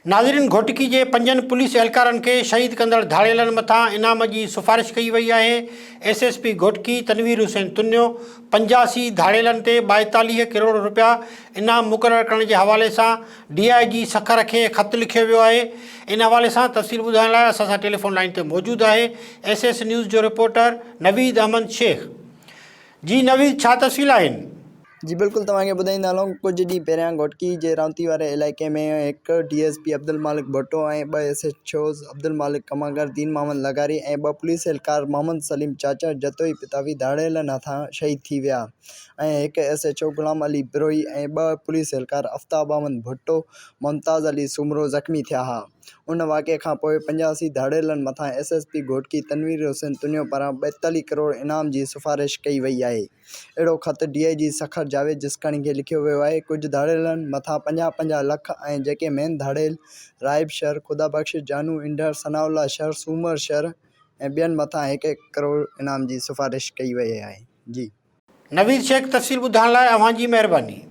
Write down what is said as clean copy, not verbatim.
नाज़रीन, घोटकी के 5 पुलिस एहलकारन के शहीद कंदड़ धाड़ेलन मथा इनाम की सिफारिश कई वही है। SSP घोटकी तनवीर हुसैन तुन्यो 85 धाड़ेलन ते 42 करोड़ रुपया इनाम मुक़रर करने के हवाले से DIG सखर के ख़त लिखियो वियो है। इन हवाले से तफ़सील ॿुधाइण लाइ असां सां टेलीफोन लाइन ते मौजूद है SS न्यूज़ जो रिपोर्टर नवीद अहमद शेख। जी नवीद, छा तफ़सील आहिनि? जी बिल्कुल, तव्हांखे ॿुधाईंदा हलूं। कुछ ॾींहं पहिरियां घोटकी जे रावती वारे इलाइक़े में एक DSP अब्दुल मालिक भुट्टो ऐं 2 SHOs अब्दुल मालिक कमागर, दीन मोहम्मद लगारी ऐं 2 पुलिस एहलकार मोहम्मद सलीम चाचा जतोई पितावी धाड़ेलन हथां शहीद थी विया ऐं 1 SHO गुलाम अली बिरोई ऐं 2 पुलिस एहलकार आफ्ताब अहमद भुट्टो, मुमताज़ अली सुमरो ज़ख़्मी थिया हा। उन वाक़े खां पोइ 85 धाड़ेलन मथां SSP घोटकी तनवीर हुसैन तुन्यो पारां 42 करोड़ इनाम की सिफारिश कई वई आहे। अहिड़ो ख़त DIG सखर जावेद जिसकानी खे लिखियो वियो आहे। कुछ धाड़ेलन मथां 50-50 लख ऐं जेके मेन धाड़ेल राइब शहर, खुदाबख्श, जानू, इंडर, सनाउल्ला शहर, सूमर शहर ऐं ॿियनि मथां 1-1 करोड़ इनाम की सिफारिश कई वई आहे। जी नवीद शेख, तफ़सील ॿुधाइण लाइ अव्हां जी महिरबानी।